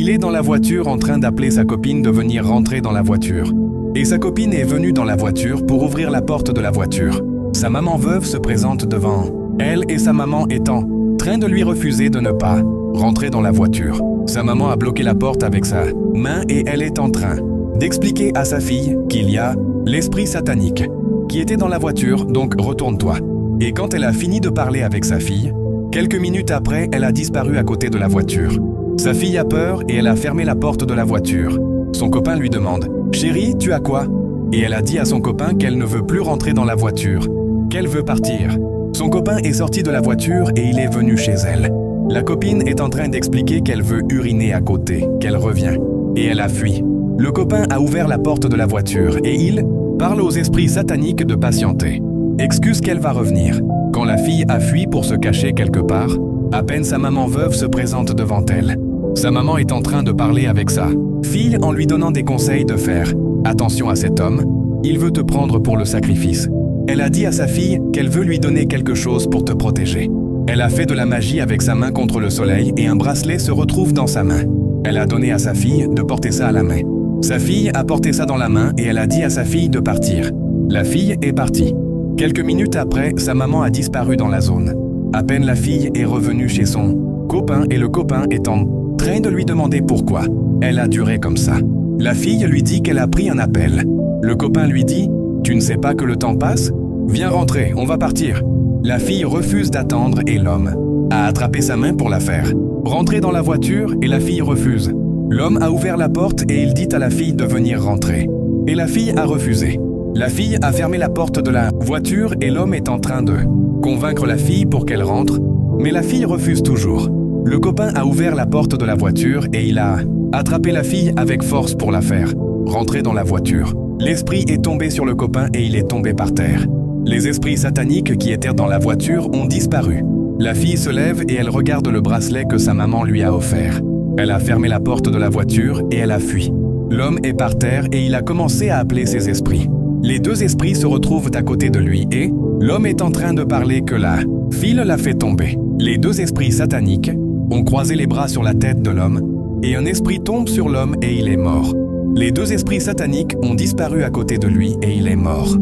Il est dans la voiture en train d'appeler sa copine de venir rentrer dans la voiture. Et sa copine est venue dans la voiture pour ouvrir la porte de la voiture. Sa maman veuve se présente devant elle et sa maman est en train de lui refuser de ne pas rentrer dans la voiture. Sa maman a bloqué la porte avec sa main et elle est en train d'expliquer à sa fille qu'il y a l'esprit satanique qui était dans la voiture, donc retourne-toi. Et quand elle a fini de parler avec sa fille, quelques minutes après, elle a disparu à côté de la voiture. Sa fille a peur et elle a fermé la porte de la voiture. Son copain lui demande « Chérie, tu as quoi ?» Et elle a dit à son copain qu'elle ne veut plus rentrer dans la voiture, qu'elle veut partir. Son copain est sorti de la voiture et il est venu chez elle. La copine est en train d'expliquer qu'elle veut uriner à côté, qu'elle revient. Et elle a fui. Le copain a ouvert la porte de la voiture et il parle aux esprits sataniques de patienter. Excuse qu'elle va revenir. Quand la fille a fui pour se cacher quelque part, à peine sa maman veuve se présente devant elle. Sa maman est en train de parler avec sa fille en lui donnant des conseils de faire attention à cet homme, il veut te prendre pour le sacrifice. Elle a dit à sa fille qu'elle veut lui donner quelque chose pour te protéger. Elle a fait de la magie avec sa main contre le soleil et un bracelet se retrouve dans sa main. Elle a donné à sa fille de porter ça à la main. Sa fille a porté ça dans la main et elle a dit à sa fille de partir. La fille est partie. Quelques minutes après, sa maman a disparu dans la zone. À peine la fille est revenue chez son copain et le copain est en train de lui demander pourquoi. Elle a duré comme ça. La fille lui dit qu'elle a pris un appel. Le copain lui dit « Tu ne sais pas que le temps passe ? Viens rentrer, on va partir. » La fille refuse d'attendre et l'homme a attrapé sa main pour la faire rentrer dans la voiture et la fille refuse. L'homme a ouvert la porte et il dit à la fille de venir rentrer. Et la fille a refusé. La fille a fermé la porte de la voiture et l'homme est en train de convaincre la fille pour qu'elle rentre, mais la fille refuse toujours. Le copain a ouvert la porte de la voiture et il a attrapé la fille avec force pour la faire rentrer dans la voiture. L'esprit est tombé sur le copain et il est tombé par terre. Les esprits sataniques qui étaient dans la voiture ont disparu. La fille se lève et elle regarde le bracelet que sa maman lui a offert. Elle a fermé la porte de la voiture et elle a fui. L'homme est par terre et il a commencé à appeler ses esprits. Les deux esprits se retrouvent à côté de lui et l'homme est en train de parler que la fille l'a fait tomber. Les deux esprits sataniques ont croisé les bras sur la tête de l'homme et un esprit tombe sur l'homme et il est mort. Les deux esprits sataniques ont disparu à côté de lui et il est mort.